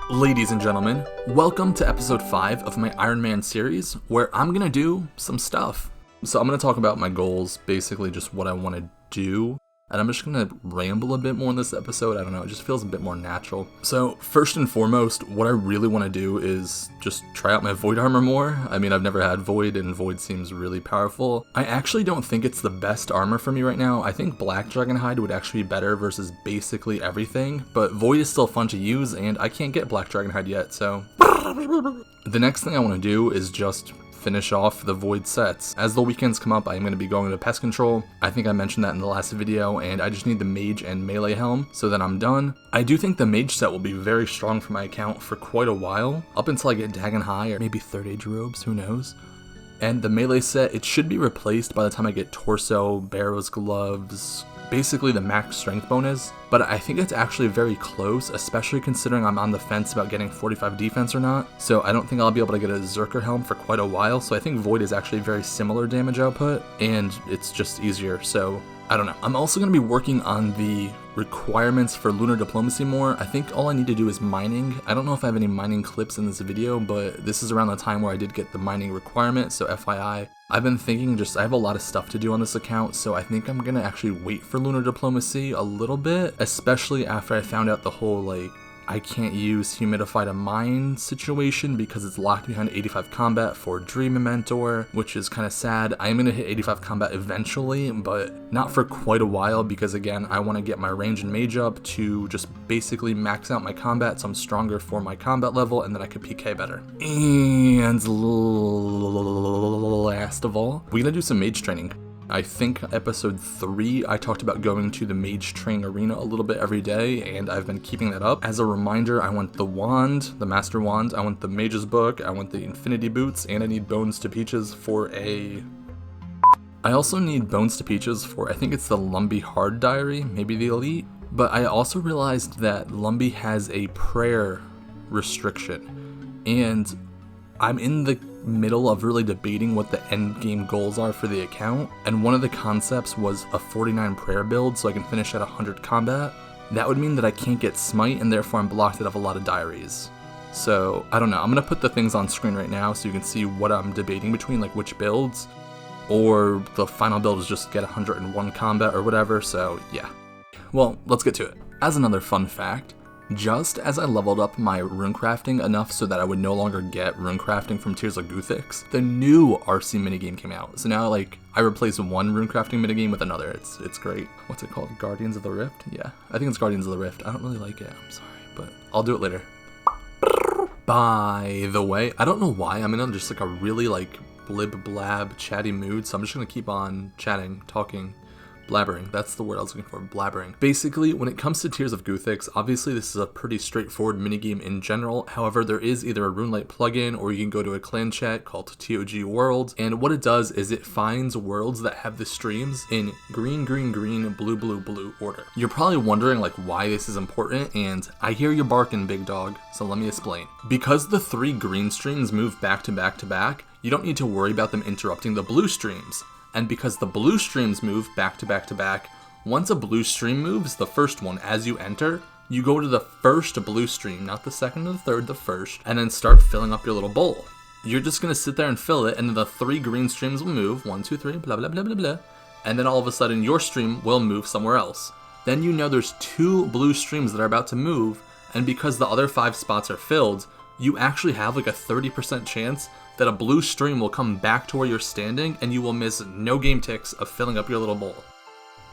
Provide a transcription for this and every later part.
Ladies and gentlemen, welcome to episode 5 of my Iron Man series, where I'm gonna do some stuff. So I'm gonna talk about my goals, basically just what I want to do, and I'm just gonna ramble a bit more in this episode. I don't know, it just feels a bit more natural. So first and foremost, what I really want to do is just try out my Void armor more. I mean, I've never had Void, and Void seems really powerful. I actually don't think it's the best armor for me right now. I think Black Dragon Hide would actually be better versus basically everything, but Void is still fun to use, and I can't get Black Dragon Hide yet, so... The next thing I want to do is just finish off the Void sets. As the weekends come up, I'm going to be going to Pest Control. I think I mentioned that in the last video, and I just need the Mage and Melee Helm, so then I'm done. I do think the Mage set will be very strong for my account for quite a while, up until I get Dagon High, or maybe Third Age Robes, who knows. And the Melee set, it should be replaced by the time I get Torso, Barrow's Gloves, basically the max strength bonus, but I think it's actually very close, especially considering I'm on the fence about getting 45 defense or not, so I don't think I'll be able to get a Zerker Helm for quite a while, so I think Void is actually very similar damage output, and it's just easier, so I don't know. I'm also going to be working on the requirements for Lunar Diplomacy more. I think all I need to do is mining. I don't know if I have any mining clips in this video, but this is around the time where I did get the mining requirement, so FYI. I've been thinking I have a lot of stuff to do on this account, so I think I'm going to actually wait for Lunar Diplomacy a little bit, especially after I found out the whole, I can't use Humidify to Mine situation because it's locked behind 85 combat for Dream Mentor, which is kind of sad. I'm going to hit 85 combat eventually, but not for quite a while because, again, I want to get my range and mage up to just basically max out my combat so I'm stronger for my combat level and then I could PK better. And last of all, we're going to do some mage training. I think episode 3, I talked about going to the Mage Training Arena a little bit every day, and I've been keeping that up. As a reminder, I want the wand, the Master Wand, I want the Mage's Book, I want the Infinity Boots, and I need Bones to Peaches for I also need Bones to Peaches for, I think it's the Lumbee Hard Diary, maybe the Elite, but I also realized that Lumbee has a prayer restriction, and I'm in the middle of really debating what the end game goals are for the account, and one of the concepts was a 49 prayer build so I can finish at 100 combat. That would mean that I can't get smite, and therefore I'm blocked out of a lot of diaries. So I don't know, I'm gonna put the things on screen right now so you can see what I'm debating between, like which builds, or the final build is just get 101 combat or whatever, so yeah. Well, let's get to it. As another fun fact, just as I leveled up my runecrafting enough so that I would no longer get runecrafting from Tears of Guthix, the new RC minigame came out. So now, I replaced one runecrafting minigame with another. It's great. What's it called? Guardians of the Rift? Yeah, I think it's Guardians of the Rift. I don't really like it, I'm sorry, but I'll do it later. By the way, I don't know why I'm in just a really blib blab chatty mood, so I'm just gonna keep on chatting, talking, blabbering. That's the word I was looking for, blabbering. Basically, when it comes to Tears of Guthix, obviously this is a pretty straightforward minigame in general. However, there is either a RuneLite plugin or you can go to a clan chat called TOG Worlds, and what it does is it finds worlds that have the streams in green, green, green, blue, blue, blue order. You're probably wondering why this is important, and I hear you barking, big dog, so let me explain. Because the 3 green streams move back to back to back, you don't need to worry about them interrupting the blue streams. And because the blue streams move back to back to back, once a blue stream moves, the first one, as you enter, you go to the first blue stream, not the second or the third, the first, and then start filling up your little bowl. You're just going to sit there and fill it, and then the 3 green streams will move, 1, 2, 3, blah, blah, blah, blah, blah, and then all of a sudden your stream will move somewhere else. Then you know there's 2 blue streams that are about to move, and because the other 5 spots are filled, you actually have a 30% chance that a blue stream will come back to where you're standing and you will miss no game ticks of filling up your little bowl.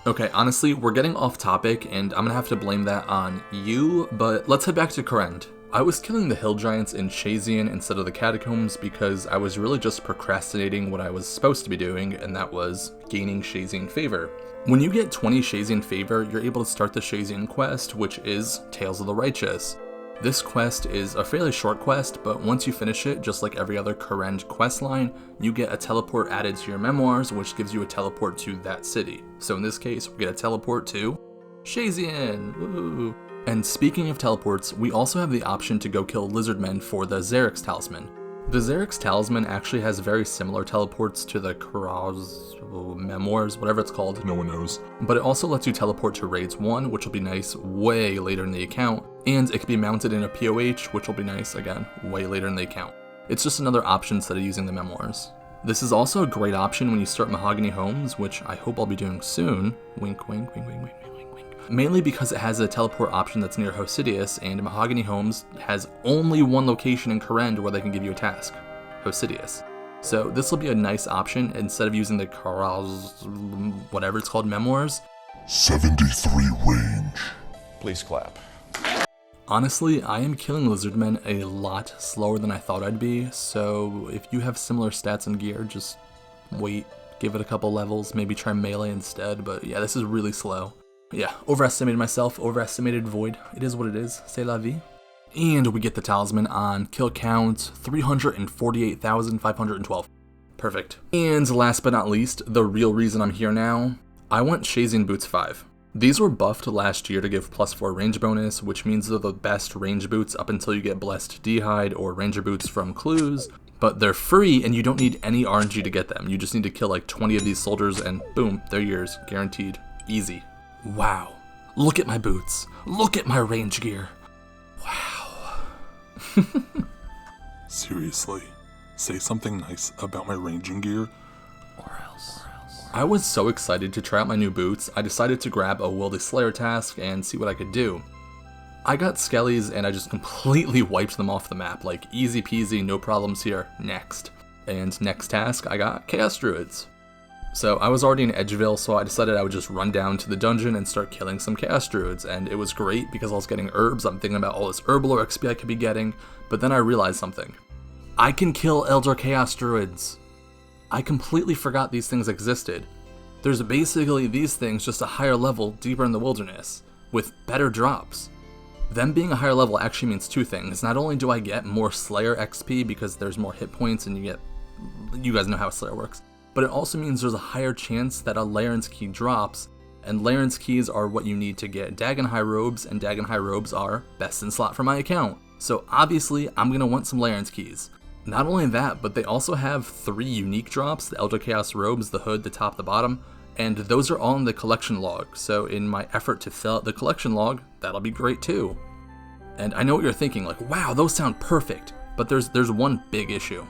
Okay, honestly, we're getting off topic and I'm gonna have to blame that on you, but let's head back to Kourend. I was killing the hill giants in Shazian instead of the catacombs because I was really just procrastinating what I was supposed to be doing, and that was gaining Shazian favor. When you get 20 Shazian favor, you're able to start the Shazian quest, which is Tales of the Righteous. This quest is a fairly short quest, but once you finish it, just like every other Kourend questline, you get a teleport added to your memoirs, which gives you a teleport to that city. So in this case, we get a teleport to Shazian! Woo! And speaking of teleports, we also have the option to go kill lizardmen for the Xerix Talisman. The Xerix Talisman actually has very similar teleports to the Kraz Memoirs, whatever it's called. No one knows. But it also lets you teleport to Raids 1, which will be nice way later in the account, And it can be mounted in a POH, which will be nice, again, way later in the account. It's just another option instead of using the memoirs. This is also a great option when you start Mahogany Homes, which I hope I'll be doing soon. Wink, wink, wink, wink, wink, wink, wink. Mainly because it has a teleport option that's near Hosidius, and Mahogany Homes has only one location in Kourend where they can give you a task, Hosidius. So this will be a nice option instead of using the whatever it's called, memoirs. 73 range. Please clap. Honestly, I am killing lizardmen a lot slower than I thought I'd be, so if you have similar stats and gear, just wait, give it a couple levels, maybe try melee instead, but yeah, this is really slow. Yeah, overestimated myself, overestimated Void. It is what it is, c'est la vie. And we get the talisman on kill count 348,512. Perfect. And last but not least, the real reason I'm here now, I want Shazian Boots 5. These were buffed last year to give +4 range bonus, which means they're the best range boots up until you get Blessed D'hide or Ranger Boots from Clues, but they're free and you don't need any RNG to get them. You just need to kill like 20 of these soldiers and boom, they're yours, guaranteed. Easy. Wow. Look at my boots. Look at my range gear. Wow. Seriously, say something nice about my ranging gear. I was so excited to try out my new boots, I decided to grab a Wildy Slayer task and see what I could do. I got Skellies and I just completely wiped them off the map, like easy peasy, no problems here, next. And next task, I got Chaos Druids. So I was already in Edgeville, so I decided I would just run down to the dungeon and start killing some Chaos Druids, and it was great because I was getting herbs, I'm thinking about all this Herblore XP I could be getting, but then I realized something. I can kill Elder Chaos Druids! I completely forgot these things existed. There's basically these things just a higher level deeper in the wilderness, with better drops. Them being a higher level actually means two things. Not only do I get more Slayer XP because there's more hit points and you guys know how Slayer works, but it also means there's a higher chance that a Laren's Key drops, and Laren's Keys are what you need to get Dagon High Robes, and Dagon High Robes are best in slot for my account. So obviously I'm going to want some Laren's Keys. Not only that, but they also have 3 unique drops, the Elder Chaos Robes, the hood, the top, the bottom, and those are all in the collection log, so in my effort to fill out the collection log, that'll be great too. And I know what you're thinking, like, wow, those sound perfect, but there's one big issue.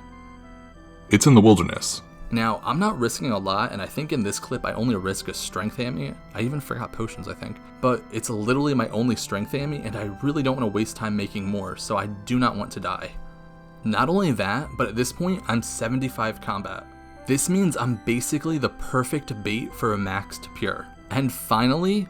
It's in the wilderness. Now, I'm not risking a lot, and I think in this clip I only risk a strength hammy. I even forgot potions, I think. But it's literally my only strength hammy, and I really don't want to waste time making more, so I do not want to die. Not only that, but at this point, I'm 75 combat. This means I'm basically the perfect bait for a maxed pure. And finally,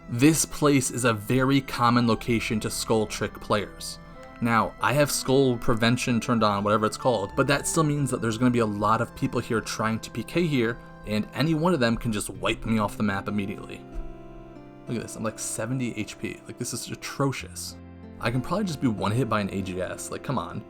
this place is a very common location to skull trick players. Now, I have skull prevention turned on, whatever it's called, but that still means that there's going to be a lot of people here trying to PK here, and any one of them can just wipe me off the map immediately. Look at this, I'm like 70 HP. Like, this is atrocious. I can probably just be one hit by an AGS, like, come on.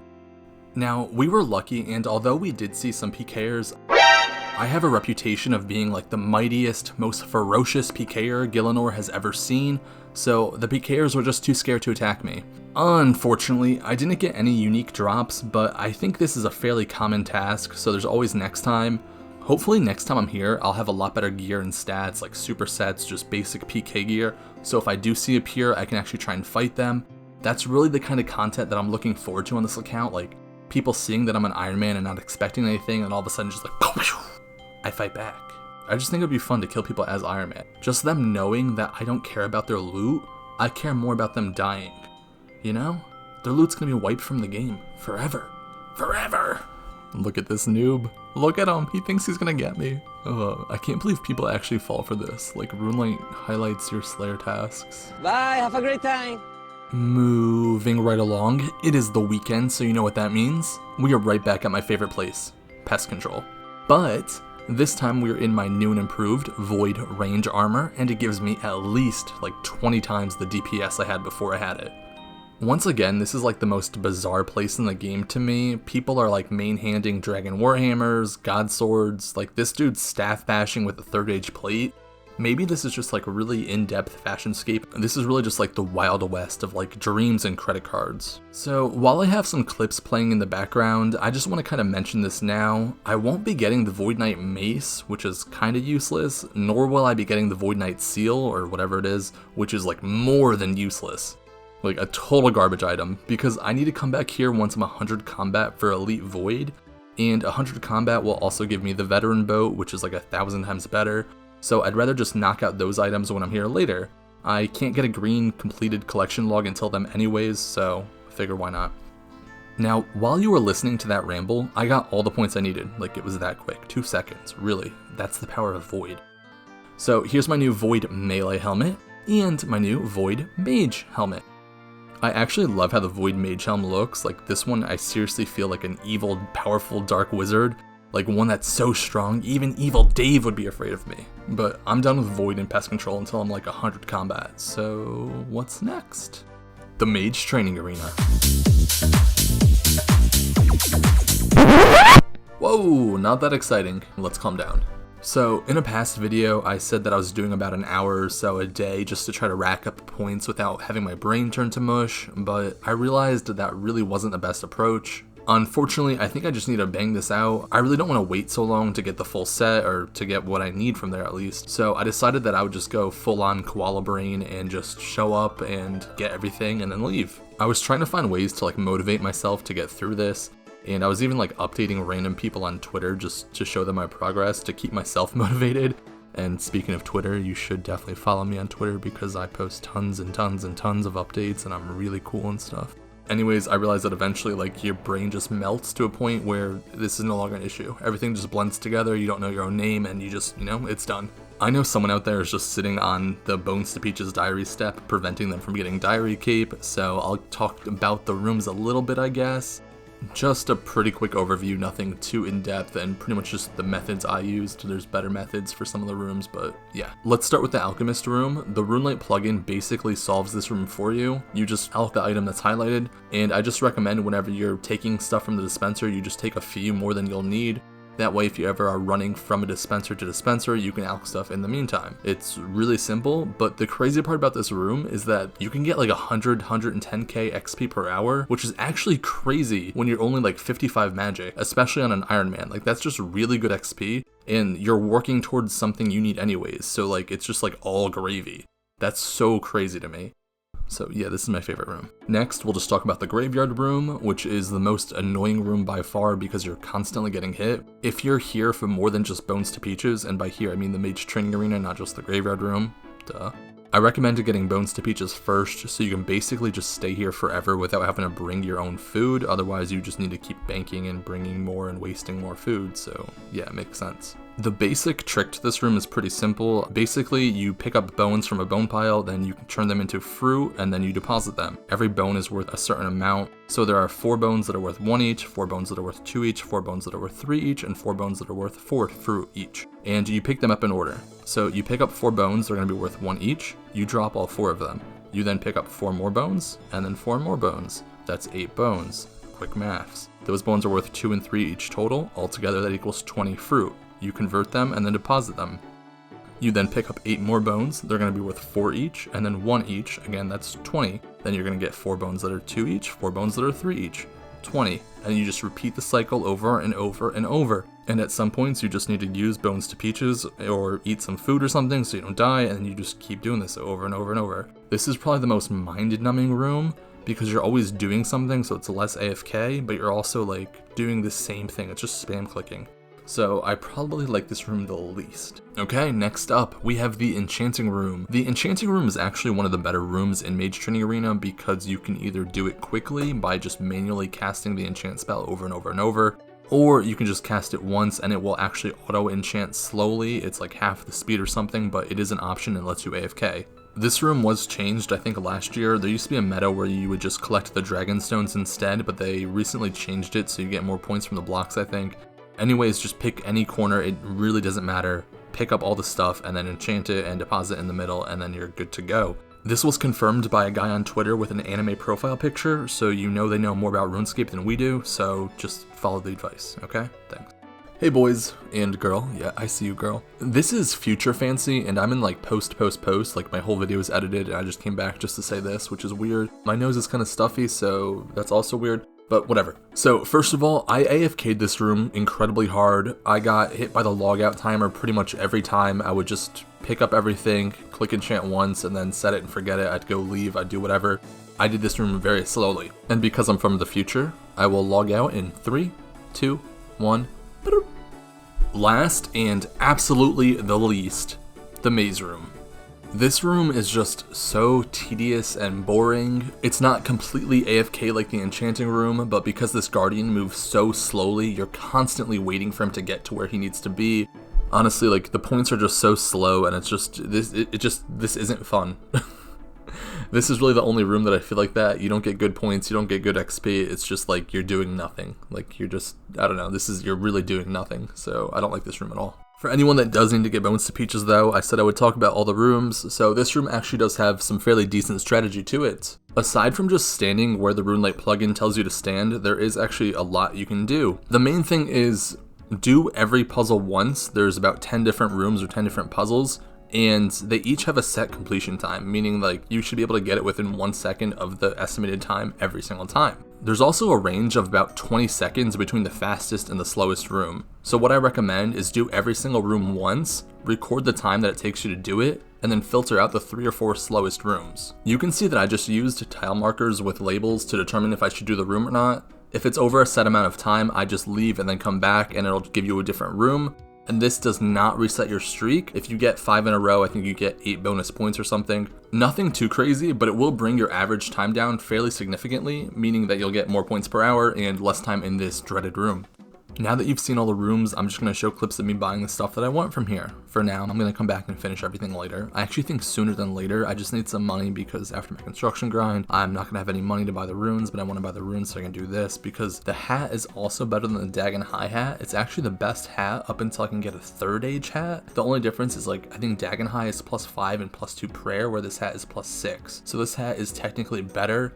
Now, we were lucky, and although we did see some PKers, I have a reputation of being like the mightiest, most ferocious PKer Gielinor has ever seen, so the PKers were just too scared to attack me. Unfortunately, I didn't get any unique drops, but I think this is a fairly common task, so there's always next time. Hopefully next time I'm here, I'll have a lot better gear and stats, like supersets, just basic PK gear, so if I do see a pure, I can actually try and fight them. That's really the kind of content that I'm looking forward to on this account, like people seeing that I'm an Iron Man and not expecting anything, and all of a sudden just like, I fight back. I just think it would be fun to kill people as Iron Man. Just them knowing that I don't care about their loot, I care more about them dying. You know? Their loot's gonna be wiped from the game. Forever. Forever! Look at this noob. Look at him, he thinks he's gonna get me. I can't believe people actually fall for this. Like, RuneLite highlights your Slayer tasks. Bye, have a great time! Moving right along, it is the weekend, so you know what that means. We are right back at my favorite place, Pest Control. But this time we're in my new and improved Void range armor, and it gives me at least like 20 times the DPS I had before I had it. Once again, this is like the most bizarre place in the game to me. People are like main-handing Dragon Warhammers, God Swords, like this dude's staff bashing with a 3rd age plate. Maybe this is just like a really in-depth fashionscape. This is really just like the Wild West of like dreams and credit cards. So while I have some clips playing in the background, I just want to kind of mention this now. I won't be getting the Void Knight Mace, which is kind of useless, nor will I be getting the Void Knight Seal, or whatever it is, which is like more than useless. Like a total garbage item, because I need to come back here once I'm 100 combat for Elite Void, and 100 combat will also give me the Veteran Boat, which is like 1,000 times better, so I'd rather just knock out those items when I'm here later. I can't get a green completed collection log until then anyways, so I figure why not. Now, while you were listening to that ramble, I got all the points I needed. Like, it was that quick. 2 seconds. Really. That's the power of Void. So here's my new Void Melee helmet, and my new Void Mage helmet. I actually love how the Void Mage helm looks. Like, this one I seriously feel like an evil, powerful dark wizard. Like one that's so strong, even evil Dave would be afraid of me. But I'm done with Void and Pest Control until I'm like 100 combat, so what's next? The Mage Training Arena. Whoa, not that exciting. Let's calm down. So, in a past video, I said that I was doing about an hour or so a day just to try to rack up points without having my brain turn to mush, but I realized that really wasn't the best approach. Unfortunately, I think I just need to bang this out. I really don't want to wait so long to get the full set, or to get what I need from there at least. So I decided that I would just go full on koala brain and just show up and get everything and then leave. I was trying to find ways to like motivate myself to get through this. And I was even like updating random people on Twitter just to show them my progress, to keep myself motivated. And speaking of Twitter, you should definitely follow me on Twitter because I post tons and tons and tons of updates and I'm really cool and stuff. Anyways, I realized that eventually like your brain just melts to a point where this is no longer an issue. Everything just blends together, you don't know your own name, and you just, it's done. I know someone out there is just sitting on the Bones to Peaches diary step, preventing them from getting diary cape, so I'll talk about the rooms a little bit, I guess. Just a pretty quick overview, nothing too in-depth, and pretty much just the methods I used. There's better methods for some of the rooms, but yeah. Let's start with the Alchemist room. The RuneLight plugin basically solves this room for you. You just alch the item that's highlighted, and I just recommend whenever you're taking stuff from the dispenser, you just take a few more than you'll need. That way, if you ever are running from a dispenser to dispenser, you can alch stuff in the meantime. It's really simple, but the crazy part about this room is that you can get like 110k XP per hour, which is actually crazy when you're only like 55 magic, especially on an Iron Man. Like, that's just really good XP, and you're working towards something you need anyways, so like, it's just like all gravy. That's so crazy to me. So yeah, this is my favorite room. Next, we'll just talk about the Graveyard room, which is the most annoying room by far because you're constantly getting hit. If you're here for more than just Bones to Peaches, and by here I mean the Mage Training Arena, not just the Graveyard room, duh. I recommend getting Bones to Peaches first, so you can basically just stay here forever without having to bring your own food. Otherwise, you just need to keep banking and bringing more and wasting more food, so yeah, it makes sense. The basic trick to this room is pretty simple. Basically, you pick up bones from a bone pile, then you can turn them into fruit, and then you deposit them. Every bone is worth a certain amount, so there are 4 bones that are worth 1 each, 4 bones that are worth 2 each, 4 bones that are worth 3 each, and 4 bones that are worth 4 fruit each. And you pick them up in order. So you pick up 4 bones, they're going to be worth 1 each, you drop all 4 of them. You then pick up 4 more bones, and then 4 more bones. That's 8 bones. Quick maths. Those bones are worth 2 and 3 each total, altogether that equals 20 fruit. You convert them and then deposit them. You then pick up 8 more bones, they're going to be worth 4 each, and then 1 each, again that's 20. Then you're going to get 4 bones that are 2 each, 4 bones that are 3 each, 20. And you just repeat the cycle over and over and over. And at some points you just need to use Bones to Peaches or eat some food or something so you don't die, and you just keep doing this over and over and over. This is probably the most mind-numbing room because you're always doing something, so it's less AFK, but you're also like doing the same thing, it's just spam clicking. So I probably like this room the least. Okay, next up, we have the Enchanting room. The Enchanting room is actually one of the better rooms in Mage Training Arena because you can either do it quickly by just manually casting the enchant spell over and over and over, or you can just cast it once and it will actually auto-enchant slowly. It's like half the speed or something, but it is an option and lets you AFK. This room was changed, I think, last year. There used to be a meta where you would just collect the Dragon Stones instead, but they recently changed it so you get more points from the blocks, I think. Anyways, just pick any corner, it really doesn't matter. Pick up all the stuff and then enchant it and deposit in the middle, and then you're good to go. This was confirmed by a guy on Twitter with an anime profile picture, so you know they know more about RuneScape than we do, so just follow the advice, okay? Thanks. Hey boys and girl, yeah, I see you girl. This is Future Fancy, and I'm in like post, like my whole video is edited and I just came back just to say this, which is weird. My nose is kind of stuffy, so that's also weird. But whatever. So first of all, I AFK'd this room incredibly hard. I got hit by the logout timer pretty much every time. I would just pick up everything, click enchant once, and then set it and forget it. I'd go leave, I'd do whatever. I did this room very slowly. And because I'm from the future, I will log out in 3, 2, 1. Last and absolutely the least, the maze room. This room is just so tedious and boring. It's not completely AFK like the enchanting room, but because this guardian moves so slowly, you're constantly waiting for him to get to where he needs to be. Honestly, like, the points are just so slow, and it's just, this isn't fun. This is really the only room that I feel like that. You don't get good points, you don't get good XP, it's just like you're doing nothing. Like, you're just, I don't know, you're really doing nothing, so I don't like this room at all. For anyone that does need to get Bones to Peaches though, I said I would talk about all the rooms, so this room actually does have some fairly decent strategy to it. Aside from just standing where the RuneLight plugin tells you to stand, there is actually a lot you can do. The main thing is, do every puzzle once. There's about 10 different rooms or 10 different puzzles, and they each have a set completion time, meaning like you should be able to get it within 1 second of the estimated time every single time. There's also a range of about 20 seconds between the fastest and the slowest room. So what I recommend is do every single room once, record the time that it takes you to do it, and then filter out the 3 or 4 slowest rooms. You can see that I just used tile markers with labels to determine if I should do the room or not. If it's over a set amount of time, I just leave and then come back and it'll give you a different room. And this does not reset your streak. If you get 5 in a row, I think you get 8 bonus points or something. Nothing too crazy, but it will bring your average time down fairly significantly, meaning that you'll get more points per hour and less time in this dreaded room. Now that you've seen all the rooms, I'm just going to show clips of me buying the stuff that I want from here. For now, I'm going to come back and finish everything later. I actually think sooner than later. I just need some money because after my construction grind, I'm not going to have any money to buy the runes, but I want to buy the runes so I can do this because the hat is also better than the Dagon High hat. It's actually the best hat up until I can get a 3rd age hat. The only difference is like, I think Dagon High is +5 and +2 prayer, where this hat is +6. So this hat is technically better,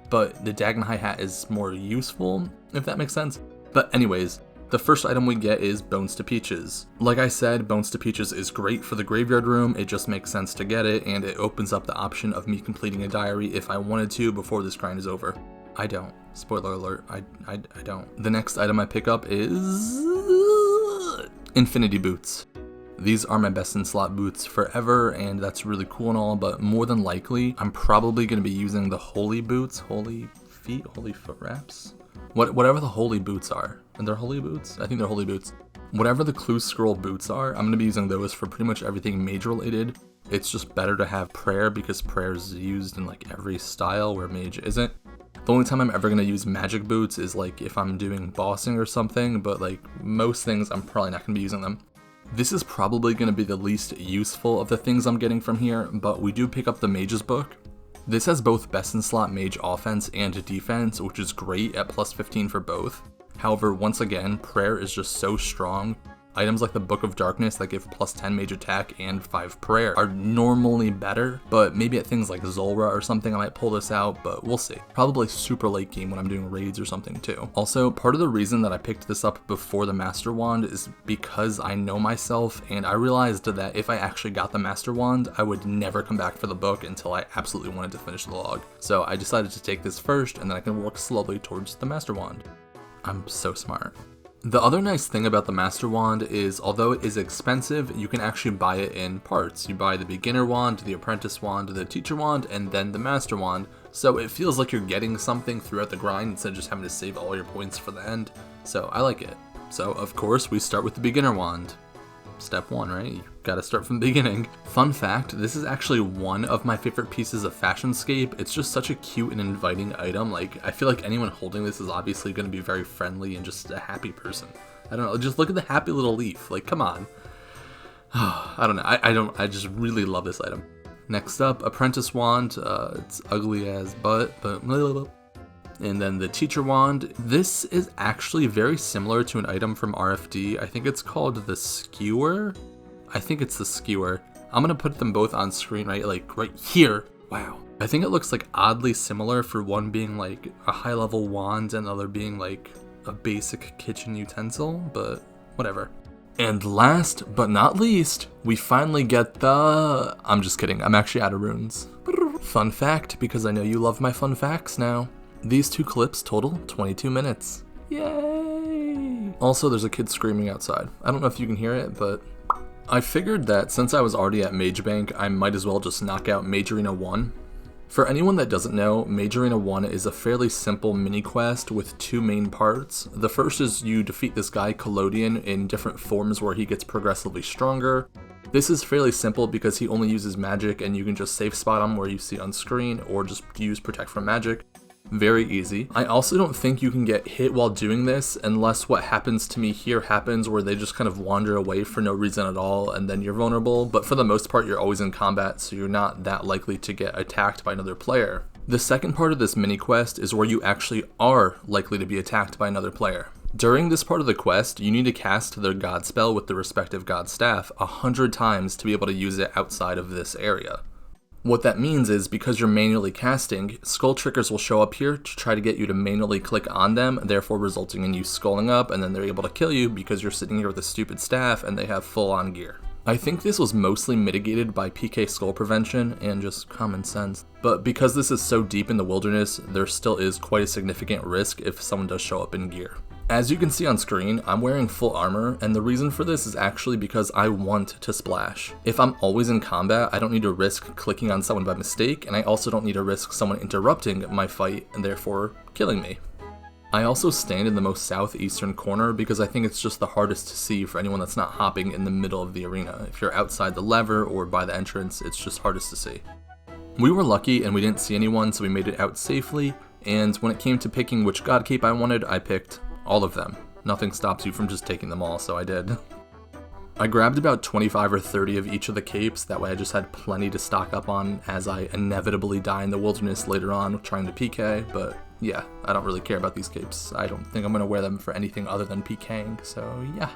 but the Dagon High hat is more useful, if that makes sense. But anyways, the first item we get is Bones to Peaches. Like I said, Bones to Peaches is great for the graveyard room, it just makes sense to get it, and it opens up the option of me completing a diary if I wanted to before this grind is over. I don't. Spoiler alert, I don't. The next item I pick up is Infinity Boots. These are my best in slot boots forever, and that's really cool and all, but more than likely, I'm probably going to be using the Holy Boots, Holy Feet, Holy Foot Wraps? Whatever the holy boots are. And they're holy boots? I think they're holy boots. Whatever the Clue Scroll boots are, I'm going to be using those for pretty much everything mage related. It's just better to have prayer because prayer is used in like every style where mage isn't. The only time I'm ever going to use magic boots is like if I'm doing bossing or something, but like most things I'm probably not going to be using them. This is probably going to be the least useful of the things I'm getting from here, but we do pick up the Mage's Book. This has both best in slot mage offense and defense, which is great at +15 for both. However, once again, prayer is just so strong. Items like the Book of Darkness that give +10 mage attack and 5 prayer are normally better, but maybe at things like Zulrah or something I might pull this out, but we'll see. Probably super late game when I'm doing raids or something too. Also, part of the reason that I picked this up before the Master Wand is because I know myself, and I realized that if I actually got the Master Wand, I would never come back for the book until I absolutely wanted to finish the log. So I decided to take this first, and then I can work slowly towards the Master Wand. I'm so smart. The other nice thing about the Master Wand is, although it is expensive, you can actually buy it in parts. You buy the Beginner Wand, the Apprentice Wand, the Teacher Wand, and then the Master Wand. So it feels like you're getting something throughout the grind instead of just having to save all your points for the end. So I like it. So of course we start with the Beginner Wand. Step 1, right? You gotta start from the beginning. Fun fact, this is actually one of my favorite pieces of Fashionscape. It's just such a cute and inviting item. Like, I feel like anyone holding this is obviously gonna be very friendly and just a happy person. I don't know, just look at the happy little leaf. Like, come on. I don't know, I just really love this item. Next up, Apprentice Wand. It's ugly as butt, but and then the Teacher Wand. This is actually very similar to an item from RFD. I think it's called the Skewer. I think it's the Skewer. I'm gonna put them both on screen, right here. Wow. I think it looks like oddly similar, for one being like a high level wand and the other being like a basic kitchen utensil, but whatever. And last but not least, we finally get the... I'm just kidding, I'm actually out of runes. Fun fact, because I know you love my fun facts now. These 2 clips total 22 minutes. Yay! Also, there's a kid screaming outside. I don't know if you can hear it, but I figured that since I was already at Mage Bank, I might as well just knock out Mage Arena 1. For anyone that doesn't know, Mage Arena 1 is a fairly simple mini-quest with 2 main parts. The first is you defeat this guy, Collodion, in different forms where he gets progressively stronger. This is fairly simple because he only uses magic and you can just safe spot him where you see on screen or just use Protect from Magic. Very easy. I also don't think you can get hit while doing this unless what happens to me here happens where they just kind of wander away for no reason at all and then you're vulnerable, but for the most part you're always in combat, so you're not that likely to get attacked by another player. The second part of this mini quest is where you actually are likely to be attacked by another player. During this part of the quest, you need to cast their god spell with the respective god staff 100 times to be able to use it outside of this area. What that means is because you're manually casting, skull triggers will show up here to try to get you to manually click on them, therefore resulting in you sculling up, and then they're able to kill you because you're sitting here with a stupid staff and they have full-on gear. I think this was mostly mitigated by PK skull prevention and just common sense, but because this is so deep in the wilderness, there still is quite a significant risk if someone does show up in gear. As you can see on screen, I'm wearing full armor, and the reason for this is actually because I want to splash. If I'm always in combat, I don't need to risk clicking on someone by mistake, and I also don't need to risk someone interrupting my fight and therefore killing me. I also stand in the most southeastern corner because I think it's just the hardest to see for anyone that's not hopping in the middle of the arena. If you're outside the lever or by the entrance, it's just hardest to see. We were lucky and we didn't see anyone, so we made it out safely, and when it came to picking which god cape I wanted, I picked all of them. Nothing stops you from just taking them all, so I did. I grabbed about 25 or 30 of each of the capes, that way I just had plenty to stock up on as I inevitably die in the wilderness later on trying to PK, but yeah, I don't really care about these capes. I don't think I'm going to wear them for anything other than PKing, so yeah.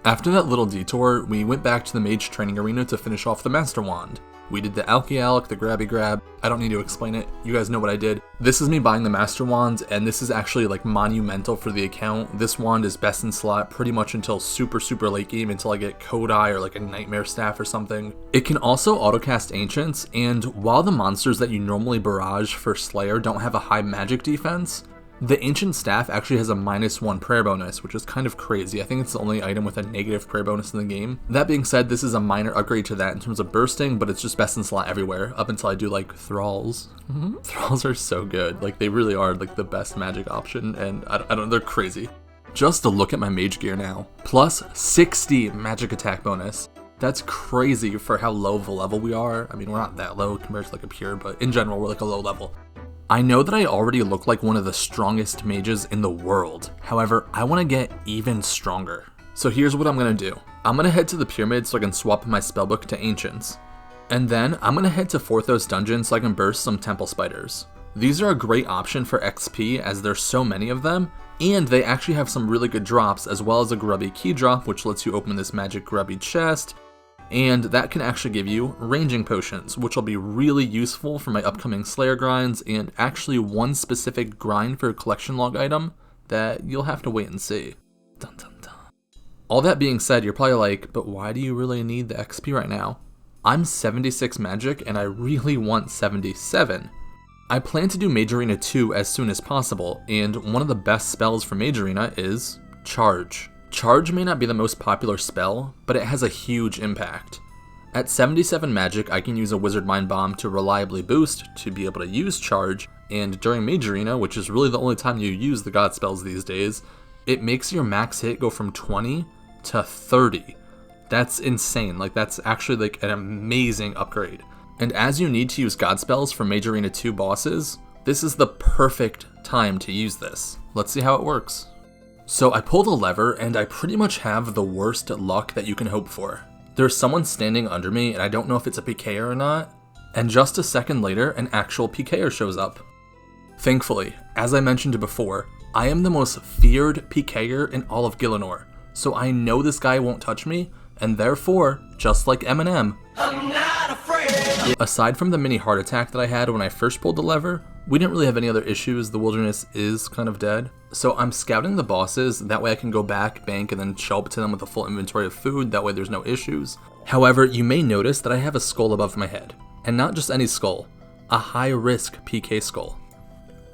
After that little detour, we went back to the Mage Training Arena to finish off the Master Wand. We did the Alki-Alk, the Grabby Grab. I don't need to explain it. You guys know what I did. This is me buying the Master Wand, and this is actually like monumental for the account. This wand is best in slot pretty much until super late game, until I get Kodai or like a Nightmare Staff or something. It can also autocast Ancients, and while the monsters that you normally barrage for Slayer don't have a high magic defense, the Ancient Staff actually has a -1 prayer bonus, which is kind of crazy. I think it's the only item with a negative prayer bonus in the game. That being said, this is a minor upgrade to that in terms of bursting, but it's just best in slot everywhere, up until I do like Thralls. Thralls are so good. Like, they really are like the best magic option, and I don't, they're crazy. Just to look at my mage gear now. Plus 60 magic attack bonus. That's crazy for how low of a level we are. I mean, we're not that low compared to like a pure, but in general, we're like a low level. I know that I already look like one of the strongest mages in the world. However, I want to get even stronger. So here's what I'm going to do. I'm going to head to the pyramid so I can swap my spellbook to Ancients. And then I'm going to head to Forthos Dungeon so I can burst some Temple Spiders. These are a great option for XP as there's so many of them, and they actually have some really good drops as well as a grubby key drop which lets you open this magic grubby chest. And that can actually give you ranging potions, which will be really useful for my upcoming Slayer grinds, and actually one specific grind for a collection log item that you'll have to wait and see. Dun, dun, dun. All that being said, you're probably like, but why do you really need the XP right now? I'm 76 magic and I really want 77. I plan to do Mage Arena 2 as soon as possible, and one of the best spells for Mage Arena is Charge. Charge may not be the most popular spell, but it has a huge impact. At 77 magic, I can use a Wizard Mind Bomb to reliably boost to be able to use Charge, and during Mage Arena, which is really the only time you use the god spells these days, it makes your max hit go from 20 to 30. That's insane, like that's actually like an amazing upgrade. And as you need to use god spells for Mage Arena 2 bosses, this is the perfect time to use this. Let's see how it works. So I pull the lever and I pretty much have the worst luck that you can hope for. There's someone standing under me and I don't know if it's a PKer or not, and just a second later an actual PKer shows up. Thankfully, as I mentioned before, I am the most feared PKer in all of Gielinor, so I know this guy won't touch me, and therefore, just like Eminem, I'm not afraid. Aside from the mini heart attack that I had when I first pulled the lever, we didn't really have any other issues. The wilderness is kind of dead. So I'm scouting the bosses, that way I can go back, bank, and then show up to them with a full inventory of food, that way there's no issues. However, you may notice that I have a skull above my head. And not just any skull, a high risk PK skull.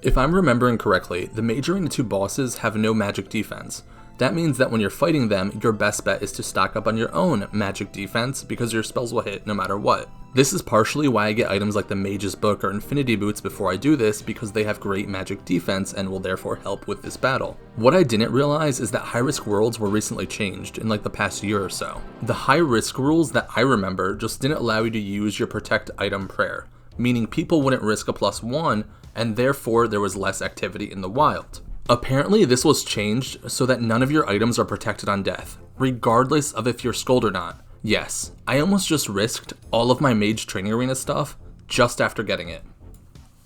If I'm remembering correctly, the Mage Arena 2 bosses have no magic defense. That means that when you're fighting them, your best bet is to stock up on your own magic defense because your spells will hit no matter what. This is partially why I get items like the Mage's Book or Infinity Boots before I do this, because they have great magic defense and will therefore help with this battle. What I didn't realize is that high risk worlds were recently changed in like the past year or so. The high risk rules that I remember just didn't allow you to use your protect item prayer, meaning people wouldn't risk a +1 and therefore there was less activity in the wild. Apparently this was changed so that none of your items are protected on death, regardless of if you're skulled or not. Yes, I almost just risked all of my Mage Training Arena stuff just after getting it.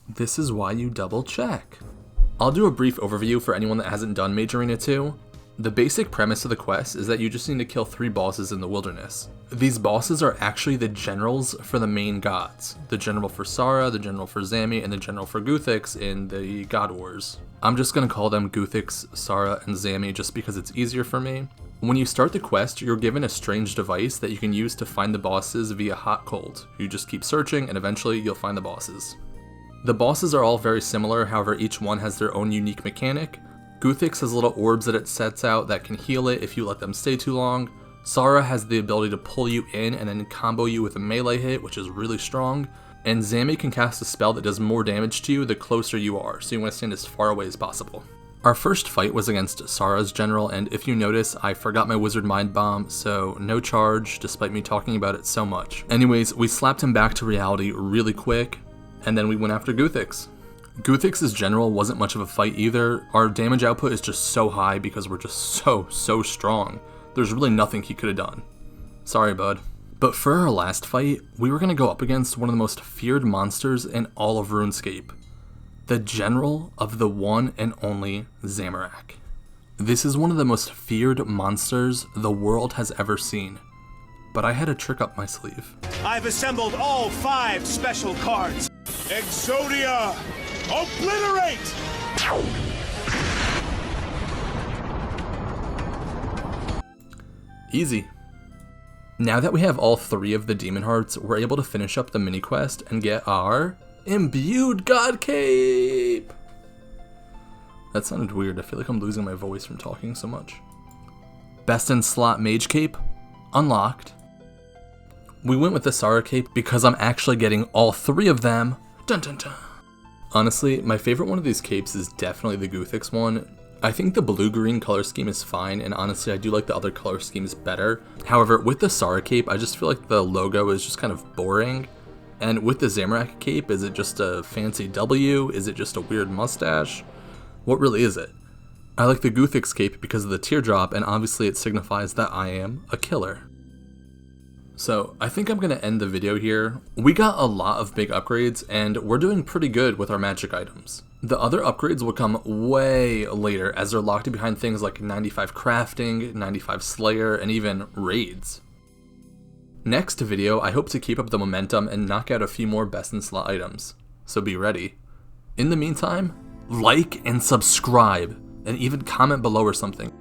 This is why you double check. I'll do a brief overview for anyone that hasn't done Mage Arena 2. The basic premise of the quest is that you just need to kill 3 bosses in the wilderness. These bosses are actually the generals for the main gods. The general for Sara, the general for Zami, and the general for Guthix in the God Wars. I'm just gonna call them Guthix, Sara, and Zami just because it's easier for me. When you start the quest, you're given a strange device that you can use to find the bosses via hot cold. You just keep searching and eventually you'll find the bosses. The bosses are all very similar, however each one has their own unique mechanic. Guthix has little orbs that it sets out that can heal it if you let them stay too long. Sara has the ability to pull you in and then combo you with a melee hit, which is really strong. And Zami can cast a spell that does more damage to you the closer you are, so you want to stand as far away as possible. Our first fight was against Sara's general, and if you notice, I forgot my wizard mind bomb, so no charge, despite me talking about it so much. Anyways, we slapped him back to reality really quick, and then we went after Guthix. Guthix's general wasn't much of a fight either. Our damage output is just so high because we're just so strong. There's really nothing he could have done. Sorry, bud. But for our last fight, we were going to go up against one of the most feared monsters in all of RuneScape. The general of the one and only Zamorak. This is one of the most feared monsters the world has ever seen. But I had a trick up my sleeve. I've assembled all 5 special cards. Exodia! Obliterate! Easy. Now that we have all 3 of the demon hearts, we're able to finish up the mini quest and get our imbued god cape. That sounded weird. I feel like I'm losing my voice from talking so much. Best in slot mage cape unlocked. We went with the Sara cape because I'm actually getting all 3 of them. Dun dun dun. Honestly, my favorite one of these capes is definitely the Guthix one. I think the blue-green color scheme is fine, and honestly I do like the other color schemes better. However, with the Sara cape, I just feel like the logo is just kind of boring. And with the Zamorak cape, is it just a fancy W? Is it just a weird mustache? What really is it? I like the Guthix cape because of the teardrop, and obviously it signifies that I am a killer. So I think I'm going to end the video here. We got a lot of big upgrades, and we're doing pretty good with our magic items. The other upgrades will come way later as they're locked behind things like 95 crafting, 95 slayer, and even raids. Next video, I hope to keep up the momentum and knock out a few more best in slot items, so be ready. In the meantime, like and subscribe, and even comment below or something.